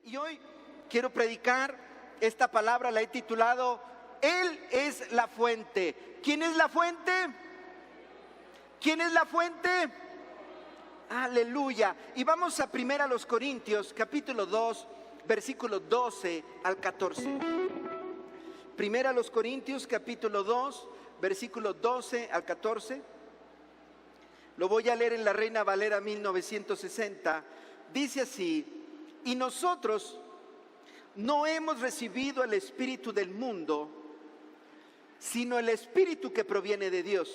Y hoy quiero predicar esta palabra, la he titulado Él es la fuente. ¿Quién es la fuente? ¿Quién es la fuente? Aleluya. Y vamos a 1 Corintios, capítulo 2, versículos 12 al 14. 1 Corintios, capítulo 2, versículos 12 al 14. Lo voy a leer en la Reina Valera 1960. Dice así: y nosotros no hemos recibido el espíritu del mundo, sino el espíritu que proviene de Dios,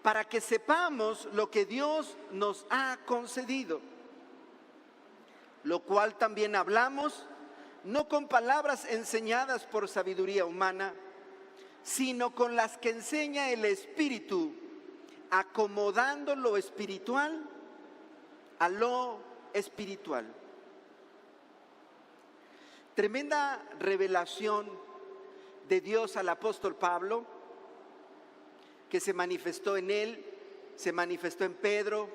para que sepamos lo que Dios nos ha concedido, lo cual también hablamos, no con palabras enseñadas por sabiduría humana, sino con las que enseña el Espíritu, acomodando lo espiritual a lo espiritual. Tremenda revelación de Dios al apóstol Pablo, que se manifestó en él, se manifestó en Pedro,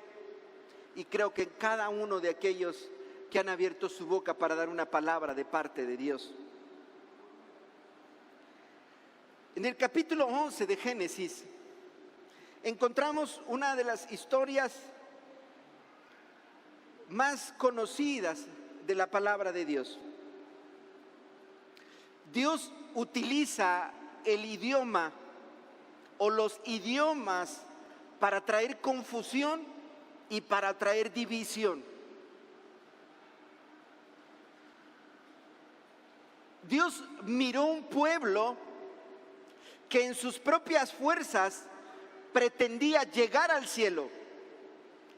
y creo que en cada uno de aquellos que han abierto su boca para dar una palabra de parte de Dios. En el capítulo 11 de Génesis encontramos una de las historias más conocidas de la palabra de Dios. Dios utiliza el idioma o los idiomas para traer confusión y para traer división. Dios miró un pueblo que en sus propias fuerzas pretendía llegar al cielo.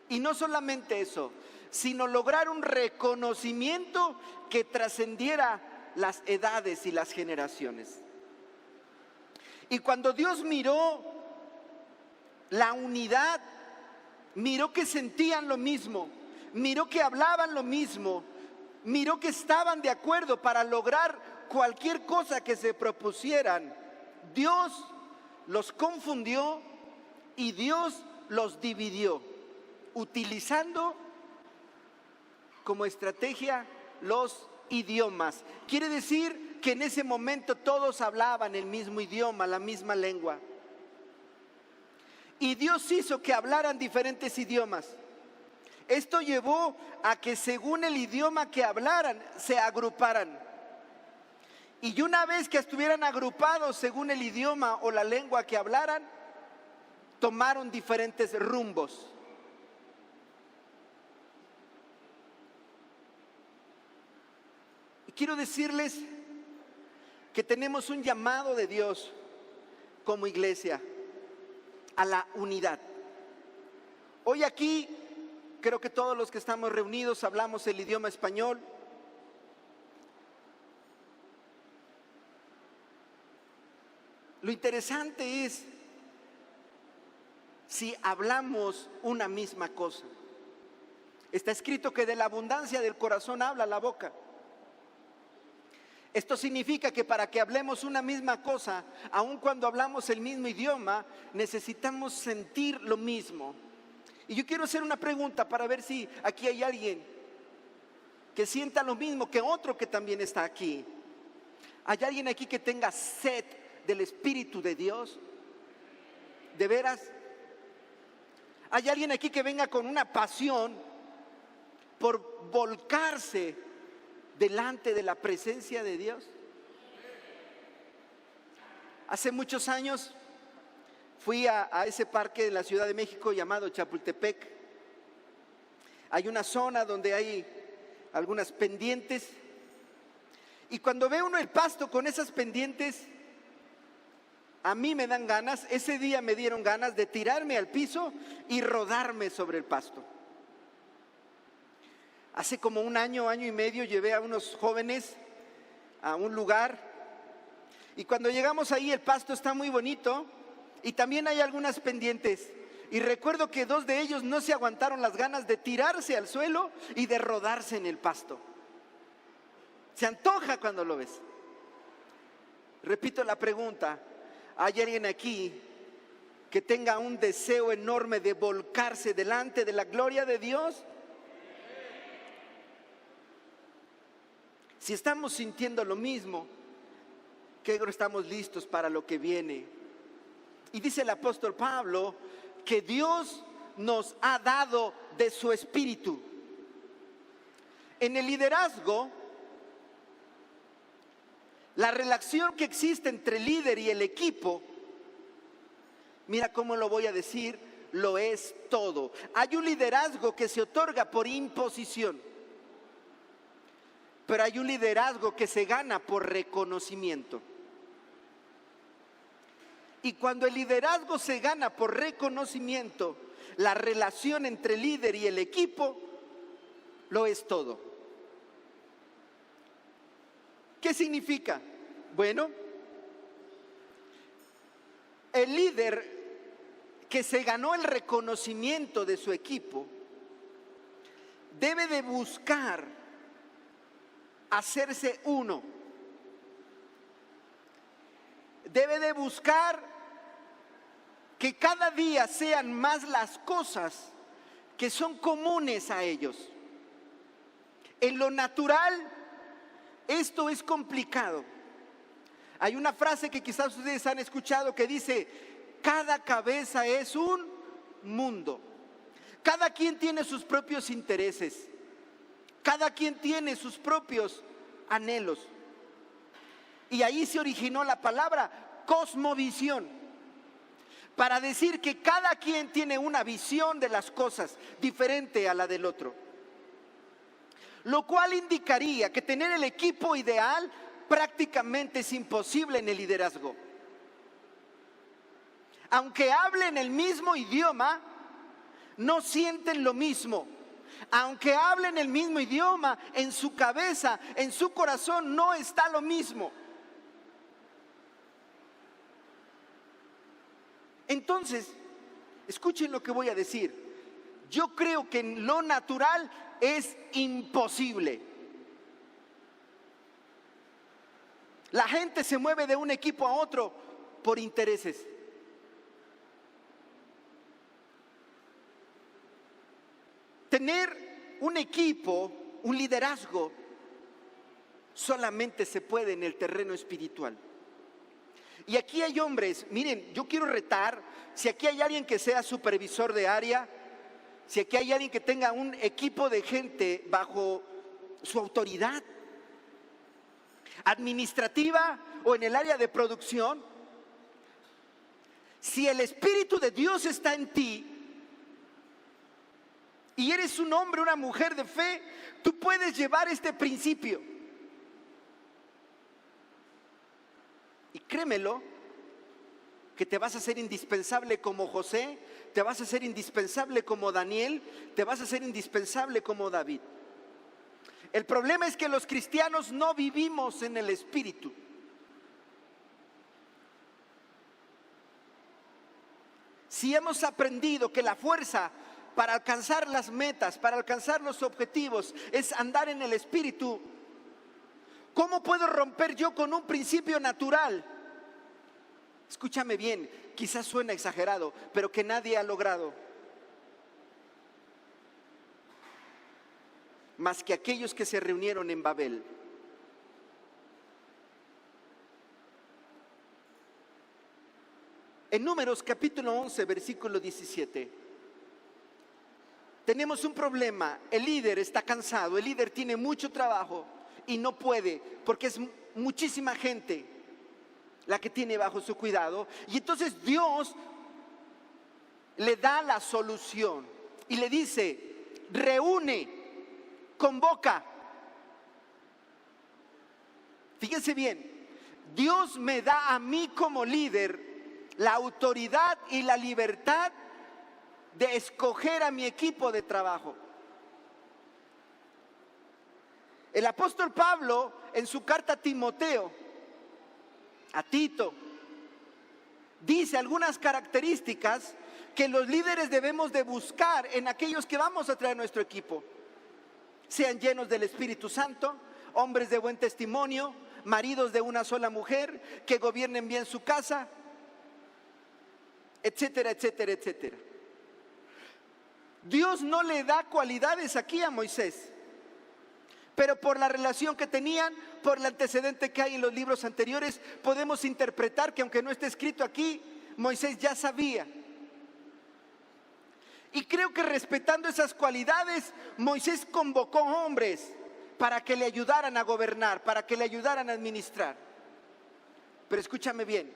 Y no solamente eso, sino lograr un reconocimiento que trascendiera las edades y las generaciones. Y cuando Dios miró la unidad, miró que sentían lo mismo, miró que hablaban lo mismo, miró que estaban de acuerdo para lograr cualquier cosa que se propusieran, Dios los confundió y Dios los dividió, utilizando como estrategia los idiomas. Quiere decir que en ese momento todos hablaban el mismo idioma, la misma lengua. Y Dios hizo que hablaran diferentes idiomas. Esto llevó a que según el idioma que hablaran, se agruparan. Y una vez que estuvieran agrupados según el idioma o la lengua que hablaran, tomaron diferentes rumbos. Y quiero decirles que tenemos un llamado de Dios como iglesia a la unidad. Hoy aquí creo que todos los que estamos reunidos hablamos el idioma español. Lo interesante es si hablamos una misma cosa. Está escrito que de la abundancia del corazón habla la boca. Esto significa que para que hablemos una misma cosa, aun cuando hablamos el mismo idioma, necesitamos sentir lo mismo. Y yo quiero hacer una pregunta para ver si aquí hay alguien que sienta lo mismo que otro que también está aquí. ¿Hay alguien aquí que tenga sed del Espíritu de Dios? ¿De veras? ¿Hay alguien aquí que venga con una pasión por volcarse delante de la presencia de Dios? Hace muchos años fui a ese parque de la Ciudad de México llamado Chapultepec. Hay una zona donde hay algunas pendientes, y cuando ve uno el pasto con esas pendientes, a mí me dan ganas, ese día me dieron ganas de tirarme al piso y rodarme sobre el pasto. Hace como un año, año y medio, llevé a unos jóvenes a un lugar, y cuando llegamos ahí el pasto está muy bonito y también hay algunas pendientes, y recuerdo que dos de ellos no se aguantaron las ganas de tirarse al suelo y de rodarse en el pasto. Se antoja cuando lo ves. Repito la pregunta: ¿hay alguien aquí que tenga un deseo enorme de volcarse delante de la gloria de Dios? si estamos sintiendo lo mismo, que estamos listos para lo que viene. Y dice el apóstol Pablo que Dios nos ha dado de su espíritu. En el liderazgo, la relación que existe entre el líder y el equipo, mira cómo lo voy a decir, lo es todo. Hay un liderazgo que se otorga por imposición, pero hay un liderazgo que se gana por reconocimiento. Y cuando el liderazgo se gana por reconocimiento, la relación entre el líder y el equipo lo es todo. ¿Qué significa? Bueno, el líder que se ganó el reconocimiento de su equipo debe de buscar hacerse uno. Debe de buscar que cada día sean más las cosas que son comunes a ellos. En lo natural, esto es complicado. Hay una frase que quizás ustedes han escuchado que dice: cada cabeza es un mundo. Cada quien tiene sus propios intereses. Cada quien tiene sus propios anhelos. Y ahí se originó la palabra cosmovisión, para decir que cada quien tiene una visión de las cosas diferente a la del otro. Lo cual indicaría que tener el equipo ideal prácticamente es imposible en el liderazgo. Aunque hablen el mismo idioma, no sienten lo mismo. Aunque hablen el mismo idioma, en su cabeza, en su corazón no está lo mismo. Entonces, escuchen lo que voy a decir. Yo creo que en lo natural es imposible. La gente se mueve de un equipo a otro por intereses. Tener un equipo, un liderazgo, solamente se puede en el terreno espiritual. Y aquí hay hombres, miren, yo quiero retar, si aquí hay alguien que sea supervisor de área, si aquí hay alguien que tenga un equipo de gente bajo su autoridad, administrativa o en el área de producción, si el Espíritu de Dios está en ti y eres un hombre, una mujer de fe, tú puedes llevar este principio. Y créemelo, que te vas a hacer indispensable como José, te vas a hacer indispensable como Daniel, te vas a hacer indispensable como David. El problema es que los cristianos no vivimos en el Espíritu. Si hemos aprendido que la fuerza para alcanzar las metas, para alcanzar los objetivos, es andar en el Espíritu, ¿cómo puedo romper yo con un principio natural? Escúchame bien, quizás suena exagerado, pero que nadie ha logrado. Más que aquellos que se reunieron en Babel. En Números capítulo 11, versículo 17. Tenemos un problema, el líder está cansado, el líder tiene mucho trabajo y no puede porque es muchísima gente la que tiene bajo su cuidado. Y entonces Dios le da la solución y le dice: reúne, convoca. Fíjense bien, Dios me da a mí como líder la autoridad y la libertad de escoger a mi equipo de trabajo. El apóstol Pablo, en su carta a Timoteo, a Tito, dice algunas características que los líderes debemos de buscar en aquellos que vamos a traer a nuestro equipo. Sean llenos del Espíritu Santo, hombres de buen testimonio, maridos de una sola mujer, que gobiernen bien su casa, etcétera, etcétera, etcétera. Dios no le da cualidades aquí a Moisés. Pero por la relación que tenían, por el antecedente que hay en los libros anteriores, podemos interpretar que aunque no esté escrito aquí, Moisés ya sabía. Y creo que respetando esas cualidades, Moisés convocó hombres para que le ayudaran a gobernar, para que le ayudaran a administrar. Pero escúchame bien,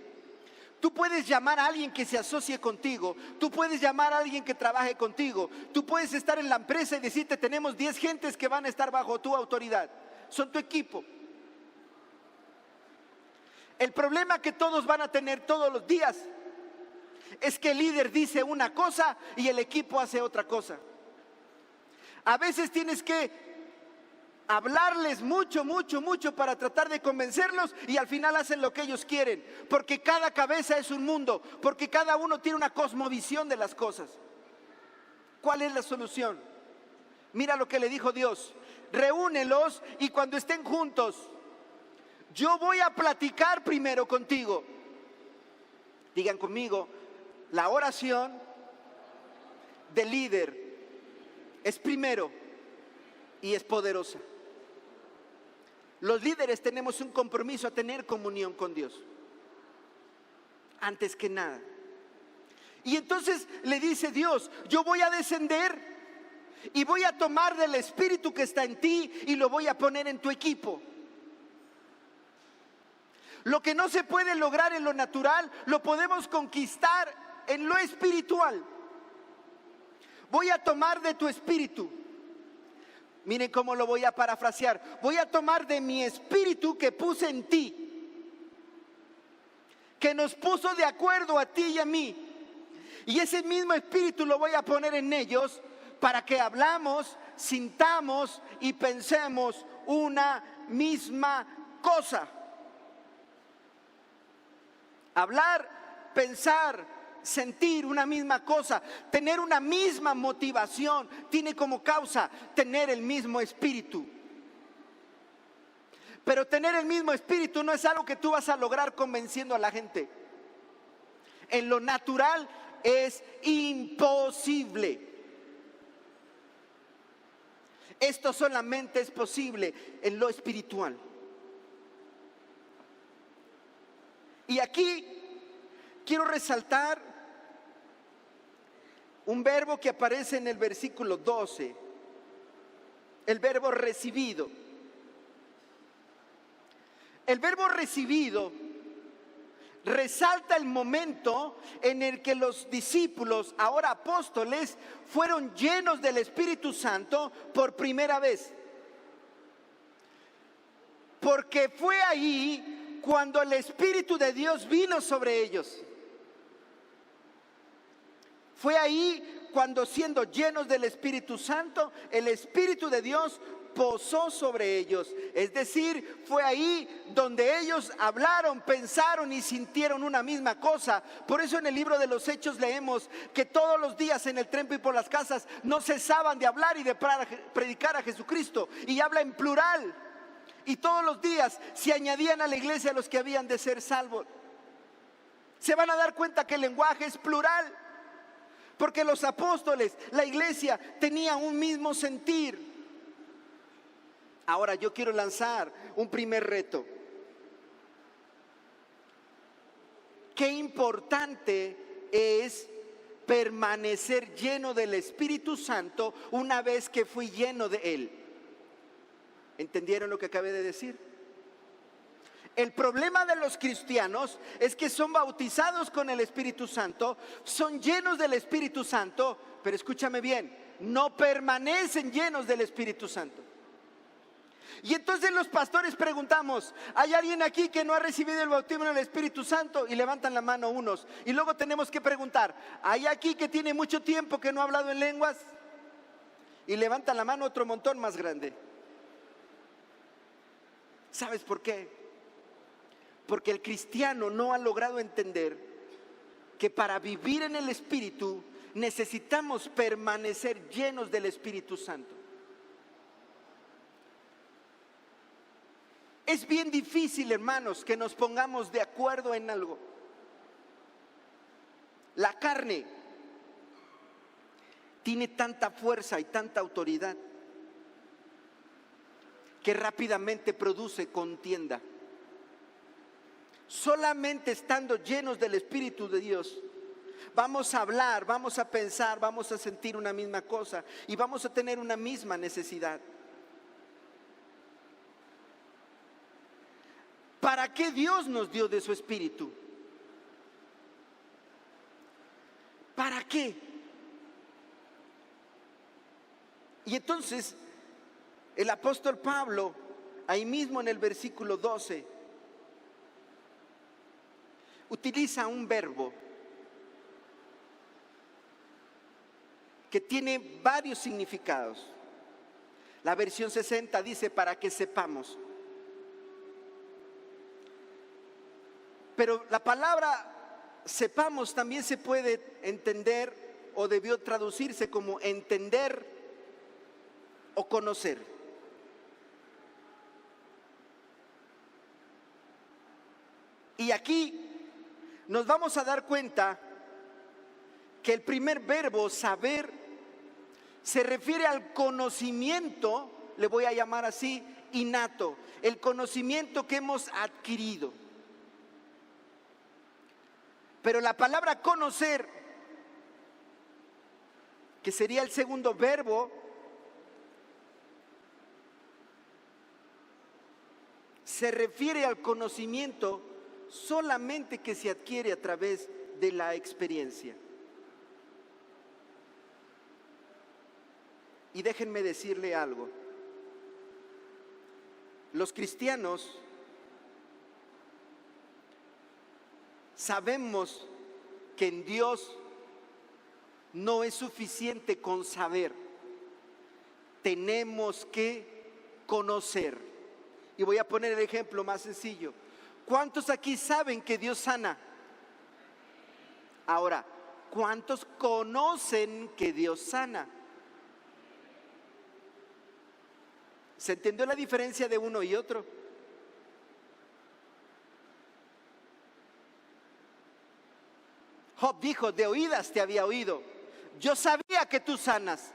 tú puedes llamar a alguien que se asocie contigo, tú puedes llamar a alguien que trabaje contigo, tú puedes estar en la empresa y decirte: tenemos 10 gentes que van a estar bajo tu autoridad, son tu equipo. El problema que todos van a tener todos los días es que el líder dice una cosa y el equipo hace otra cosa. A veces tienes que hablarles mucho para tratar de convencerlos, y al final hacen lo que ellos quieren, porque cada cabeza es un mundo, porque cada uno tiene una cosmovisión de las cosas. ¿Cuál es la solución? Mira lo que le dijo Dios: reúnelos y cuando estén juntos, yo voy a platicar primero contigo. Digan conmigo: la oración del líder es primero y es poderosa. Los líderes tenemos un compromiso a tener comunión con Dios, antes que nada. Y entonces le dice Dios: yo voy a descender y voy a tomar del espíritu que está en ti y lo voy a poner en tu equipo. Lo que no se puede lograr en lo natural, lo podemos conquistar en lo espiritual. Voy a tomar de tu espíritu. Miren cómo lo voy a parafrasear: voy a tomar de mi espíritu que puse en ti, que nos puso de acuerdo a ti y a mí, y ese mismo espíritu lo voy a poner en ellos para que hablamos, sintamos y pensemos una misma cosa. Hablar, pensar, sentir una misma cosa, tener una misma motivación, tiene como causa tener el mismo espíritu. Pero tener el mismo espíritu no es algo que tú vas a lograr convenciendo a la gente. En lo natural es imposible. Esto solamente es posible en lo espiritual. Y aquí quiero resaltar un verbo que aparece en el versículo 12, el verbo recibido. El verbo recibido resalta el momento en el que los discípulos, ahora apóstoles, fueron llenos del Espíritu Santo por primera vez. Porque fue ahí cuando el Espíritu de Dios vino sobre ellos. Fue ahí cuando, siendo llenos del Espíritu Santo, el Espíritu de Dios posó sobre ellos. Es decir, fue ahí donde ellos hablaron, pensaron y sintieron una misma cosa. Por eso en el libro de los Hechos leemos que todos los días en el templo y por las casas no cesaban de hablar y de predicar a Jesucristo. Y habla en plural. Y todos los días se añadían a la iglesia los que habían de ser salvos. Se van a dar cuenta que el lenguaje es plural, porque los apóstoles, la iglesia, tenían un mismo sentir. Ahora yo quiero lanzar un primer reto. Qué importante es permanecer lleno del Espíritu Santo una vez que fui lleno de Él. ¿Entendieron lo que acabé de decir? El problema de los cristianos es que son bautizados con el Espíritu Santo, son llenos del Espíritu Santo, pero escúchame bien, no permanecen llenos del Espíritu Santo. Y entonces los pastores preguntamos: ¿hay alguien aquí que no ha recibido el bautismo del Espíritu Santo? Y levantan la mano unos. Y luego tenemos que preguntar: ¿hay aquí que tiene mucho tiempo que no ha hablado en lenguas? Y levantan la mano otro montón más grande. ¿Sabes por qué? Porque el cristiano no ha logrado entender que para vivir en el Espíritu necesitamos permanecer llenos del Espíritu Santo. Es bien difícil, hermanos, que nos pongamos de acuerdo en algo. La carne tiene tanta fuerza y tanta autoridad que rápidamente produce contienda. Solamente estando llenos del Espíritu de Dios, vamos a hablar, vamos a pensar, vamos a sentir una misma cosa y vamos a tener una misma necesidad. ¿Para qué Dios nos dio de su Espíritu? ¿Para qué? Y entonces el apóstol Pablo, ahí mismo en el versículo 12, utiliza un verbo que tiene varios significados. La versión 60 dice para que sepamos. Pero la palabra sepamos también se puede entender o debió traducirse como entender o conocer. Y aquí nos vamos a dar cuenta que el primer verbo, saber, se refiere al conocimiento, le voy a llamar así, innato, el conocimiento que hemos adquirido. Pero la palabra conocer, que sería el segundo verbo, se refiere al conocimiento solamente que se adquiere a través de la experiencia. Y déjenme decirle algo. Los cristianos sabemos que en Dios no es suficiente con saber. Tenemos que conocer. Y voy a poner el ejemplo más sencillo. ¿Cuántos aquí saben que Dios sana? Ahora, ¿cuántos conocen que Dios sana? ¿Se entendió la diferencia de uno y otro? Job dijo, de oídas te había oído. Yo sabía que tú sanas.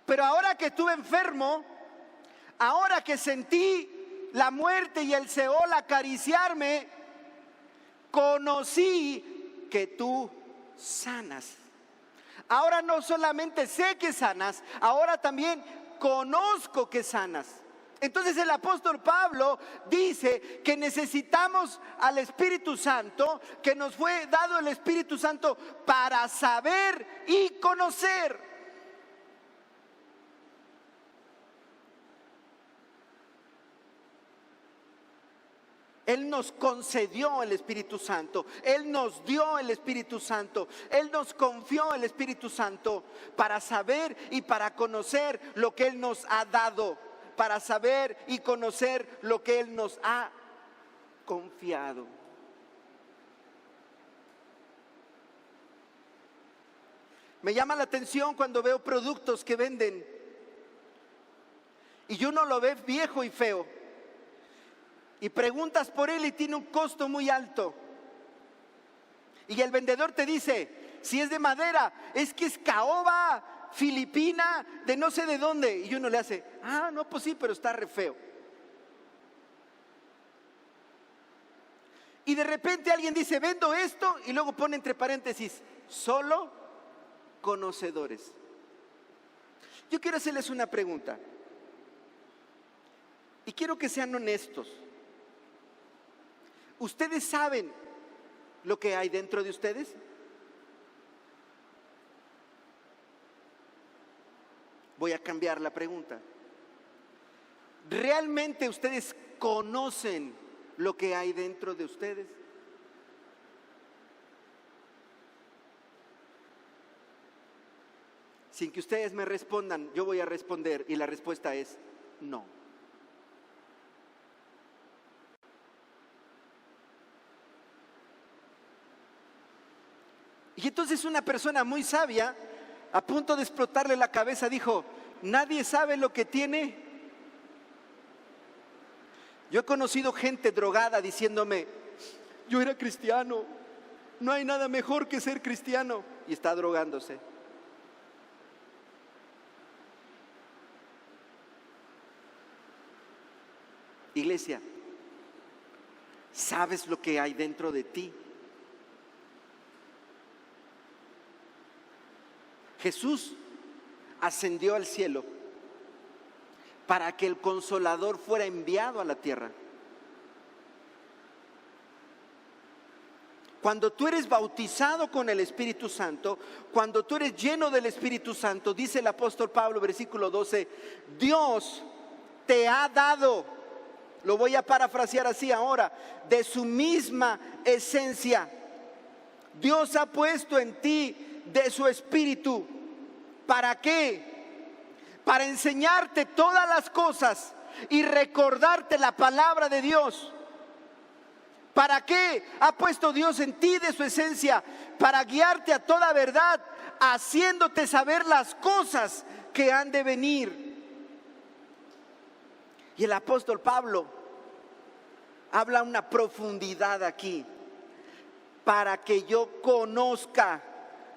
Pero ahora que estuve enfermo, ahora que sentí la muerte y el Seol acariciarme, conocí que tú sanas. Ahora no solamente sé que sanas, ahora también conozco que sanas. Entonces el apóstol Pablo dice que necesitamos al Espíritu Santo, que nos fue dado el Espíritu Santo para saber y conocer. Él nos concedió el Espíritu Santo, Él nos dio el Espíritu Santo, Él nos confió el Espíritu Santo para saber y para conocer lo que Él nos ha dado, para saber y conocer lo que Él nos ha confiado. Me llama la atención cuando veo productos que venden y uno lo ve viejo y feo. Y preguntas por él y tiene un costo muy alto. Y el vendedor te dice, si es de madera, es que es caoba filipina de no sé de dónde. Y uno le hace, no, pues sí, pero está re feo. Y de repente alguien dice, vendo esto, y luego pone entre paréntesis, solo conocedores. Yo quiero hacerles una pregunta. Y quiero que sean honestos. ¿Ustedes saben lo que hay dentro de ustedes? Voy a cambiar la pregunta. ¿Realmente ustedes conocen lo que hay dentro de ustedes? Sin que ustedes me respondan, yo voy a responder y la respuesta es no. Y entonces una persona muy sabia, a punto de explotarle la cabeza, dijo, nadie sabe lo que tiene. Yo he conocido gente drogada diciéndome, yo era cristiano, no hay nada mejor que ser cristiano, y está drogándose. Iglesia, ¿sabes lo que hay dentro de ti? Jesús ascendió al cielo para que el Consolador fuera enviado a la tierra. Cuando tú eres bautizado con el Espíritu Santo, cuando tú eres lleno del Espíritu Santo, dice el apóstol Pablo, versículo 12, Dios te ha dado, lo voy a parafrasear así ahora, de su misma esencia. Dios ha puesto en ti de su Espíritu. ¿Para qué? Para enseñarte todas las cosas y recordarte la palabra de Dios. ¿Para qué ha puesto Dios en ti de su esencia? Para guiarte a toda verdad, haciéndote saber las cosas que han de venir. Y el apóstol Pablo habla una profundidad aquí. Para que yo conozca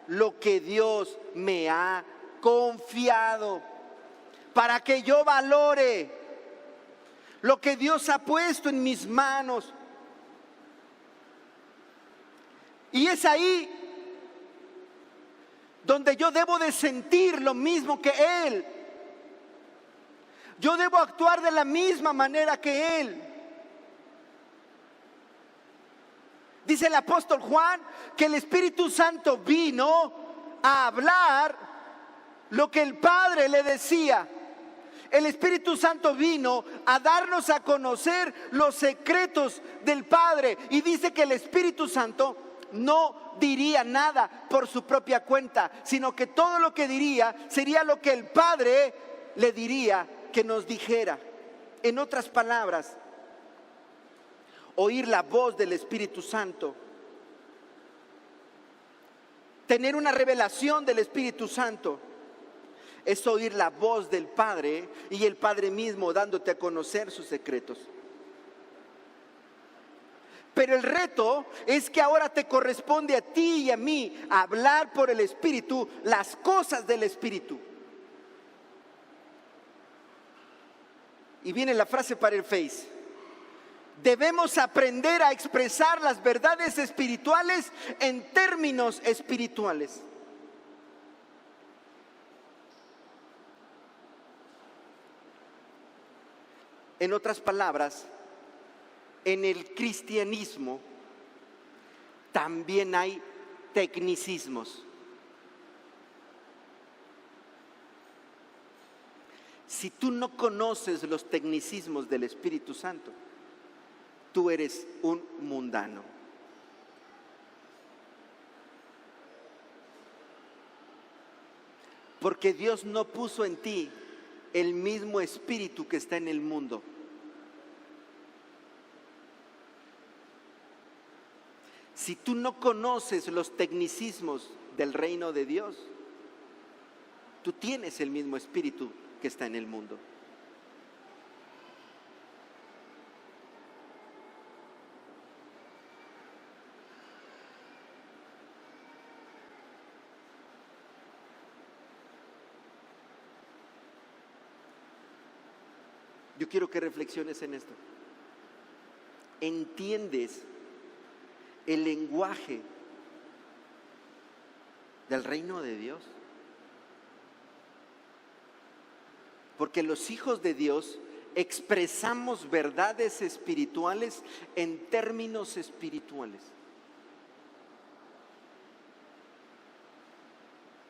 lo que Dios me ha confiado. Para que yo valore lo que Dios ha puesto en mis manos. Y es ahí donde yo debo de sentir lo mismo que Él. Yo debo actuar de la misma manera que Él. Dice el apóstol Juan que el Espíritu Santo vino a hablar lo que el Padre le decía. El Espíritu Santo vino a darnos a conocer los secretos del Padre. Y dice que el Espíritu Santo no diría nada por su propia cuenta, sino que todo lo que diría sería lo que el Padre le diría que nos dijera. En otras palabras, oír la voz del Espíritu Santo, tener una revelación del Espíritu Santo, es oír la voz del Padre y el Padre mismo dándote a conocer sus secretos. Pero el reto es que ahora te corresponde a ti y a mí hablar por el Espíritu las cosas del Espíritu. Y viene la frase para el Face. Debemos aprender a expresar las verdades espirituales en términos espirituales. En otras palabras, en el cristianismo también hay tecnicismos. Si tú no conoces los tecnicismos del Espíritu Santo, tú eres un mundano. Porque Dios no puso en ti el mismo espíritu que está en el mundo. Si tú no conoces los tecnicismos del reino de Dios, tú tienes el mismo espíritu que está en el mundo. Yo quiero que reflexiones en esto. ¿Entiendes el lenguaje del reino de Dios? Porque los hijos de Dios expresamos verdades espirituales en términos espirituales.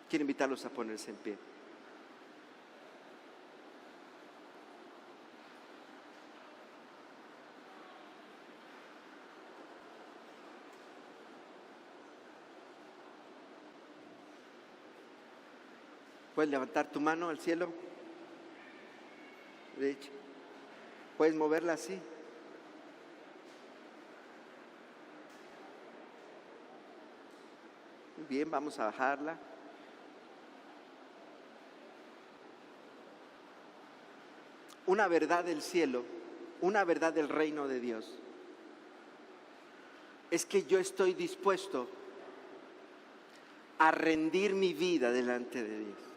Quiero invitarlos a ponerse en pie. ¿Puedes levantar tu mano al cielo? Derecha. ¿Puedes moverla así? Muy bien, vamos a bajarla. Una verdad del cielo, una verdad del reino de Dios, es que yo estoy dispuesto a rendir mi vida delante de Dios.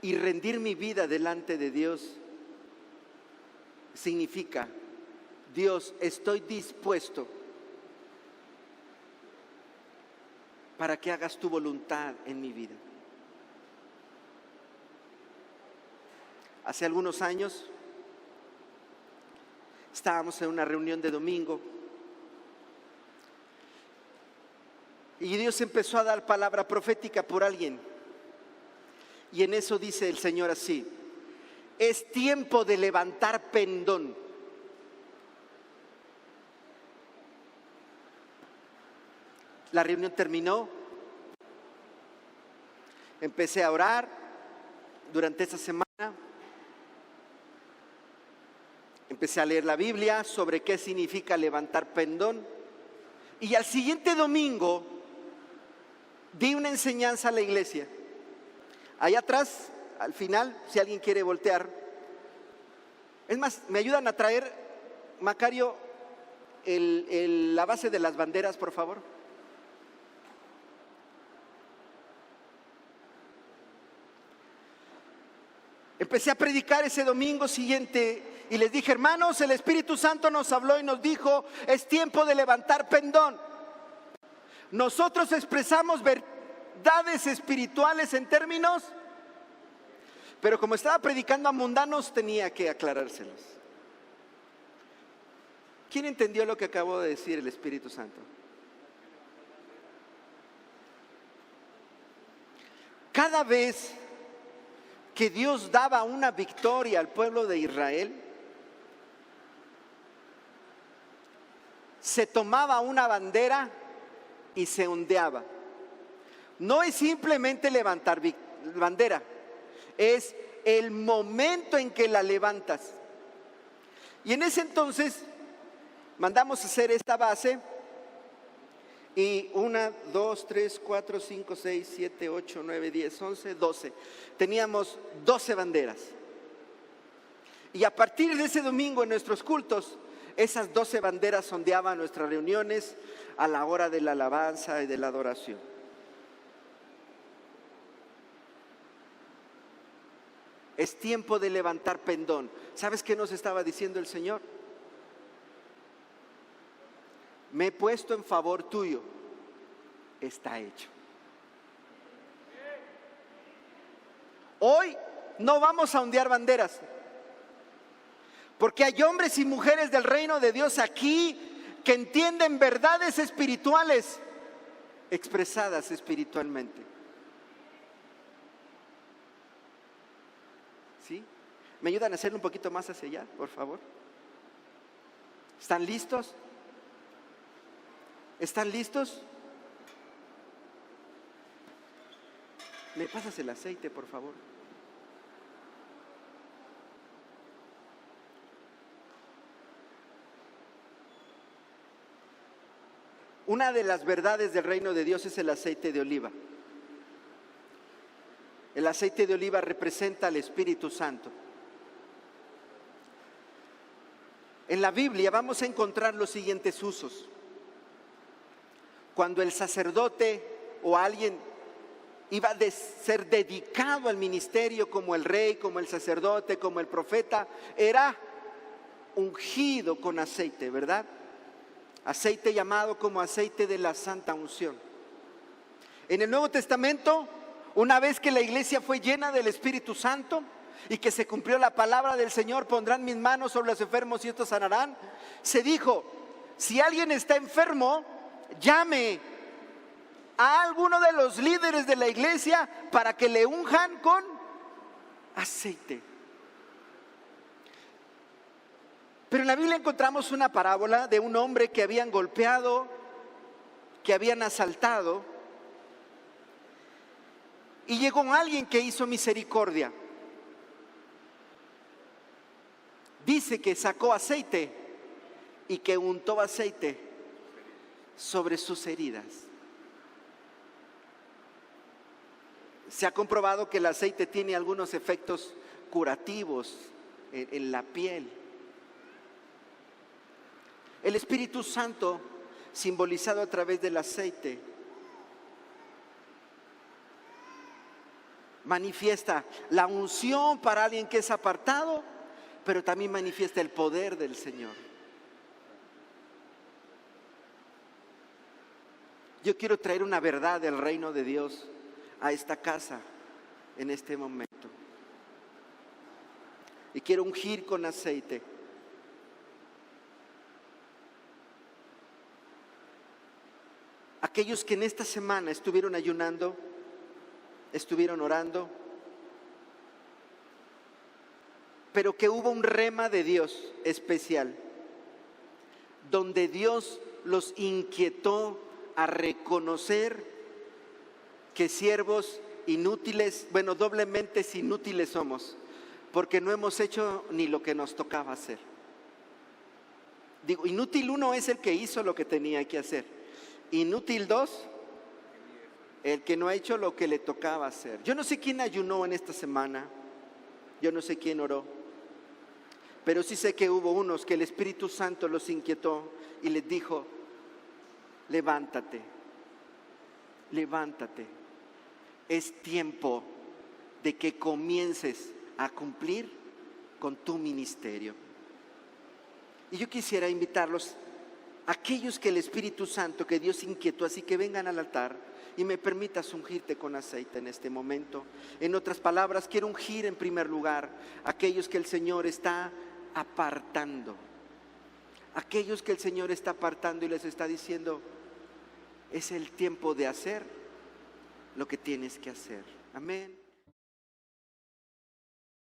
Y rendir mi vida delante de Dios significa: Dios, estoy dispuesto para que hagas tu voluntad en mi vida. Hace algunos años estábamos en una reunión de domingo y Dios empezó a dar palabra profética por alguien. Y en eso dice el Señor así: es tiempo de levantar pendón. La reunión terminó. Empecé a orar durante esa semana. Empecé a leer la Biblia sobre qué significa levantar pendón. Y al siguiente domingo di una enseñanza a la iglesia. Allá atrás, al final, si alguien quiere voltear. Es más, ¿me ayudan a traer, Macario, la base de las banderas, por favor? Empecé a predicar ese domingo siguiente y les dije: hermanos, el Espíritu Santo nos habló y nos dijo: es tiempo de levantar pendón. Nosotros expresamos verdades espirituales en términos, pero como estaba predicando a mundanos tenía que aclarárselos. ¿Quién entendió lo que acabó de decir el Espíritu Santo? Cada vez que Dios daba una victoria al pueblo de Israel, se tomaba una bandera y se ondeaba. No es simplemente levantar bandera, es el momento en que la levantas. Y en ese entonces mandamos a hacer esta base. Y 1, 2, 3, 4, 5, 6, 7, 8, 9, 10, 11, 12. Teníamos 12 banderas. Y a partir de ese domingo en nuestros cultos, esas 12 banderas ondeaban nuestras reuniones a la hora de la alabanza y de la adoración. Es tiempo de levantar pendón. ¿Sabes qué nos estaba diciendo el Señor? Me he puesto en favor tuyo, está hecho. Hoy no vamos a ondear banderas, porque hay hombres y mujeres del reino de Dios aquí que entienden verdades espirituales expresadas espiritualmente. ¿Sí? ¿Me ayudan a hacerlo un poquito más hacia allá, por favor? ¿Están listos? ¿Están listos? ¿Me pasas el aceite, por favor? Una de las verdades del reino de Dios es el aceite de oliva. El aceite de oliva representa al Espíritu Santo. En la Biblia vamos a encontrar los siguientes usos. Cuando el sacerdote o alguien iba a ser dedicado al ministerio, como el rey, como el sacerdote, como el profeta, era ungido con aceite, ¿verdad? Aceite llamado como aceite de la santa unción. En el Nuevo Testamento, una vez que la iglesia fue llena del Espíritu Santo y que se cumplió la palabra del Señor: pondrán mis manos sobre los enfermos y estos sanarán, se dijo: si alguien está enfermo, llame a alguno de los líderes de la iglesia para que le unjan con aceite. Pero en la Biblia encontramos una parábola de un hombre que habían golpeado, que habían asaltado, y llegó alguien que hizo misericordia. Dice que sacó aceite y que untó aceite sobre sus heridas. Se ha comprobado que el aceite tiene algunos efectos curativos en la piel. El Espíritu Santo, simbolizado a través del aceite, Manifiesta la unción para alguien que es apartado, pero también manifiesta el poder del Señor. Yo quiero traer una verdad del reino de Dios a esta casa en este momento. Y quiero ungir con aceite. Aquellos que en esta semana estuvieron ayunando, estuvieron orando, pero que hubo un rema de Dios especial, donde Dios los inquietó a reconocer que siervos inútiles, bueno, doblemente inútiles somos, porque no hemos hecho ni lo que nos tocaba hacer. Digo, inútil uno es el que hizo lo que tenía que hacer. Inútil dos, el que no ha hecho lo que le tocaba hacer. Yo no sé quién ayunó en esta semana, yo no sé quién oró, pero sí sé que hubo unos que el Espíritu Santo los inquietó y les dijo: levántate, levántate. Es tiempo de que comiences a cumplir con tu ministerio. Y yo quisiera invitarlos, aquellos que el Espíritu Santo, que Dios inquietó, así que vengan al altar y me permitas ungirte con aceite en este momento. En otras palabras, quiero ungir en primer lugar a aquellos que el Señor está apartando. Aquellos que el Señor está apartando y les está diciendo: es el tiempo de hacer lo que tienes que hacer. Amén.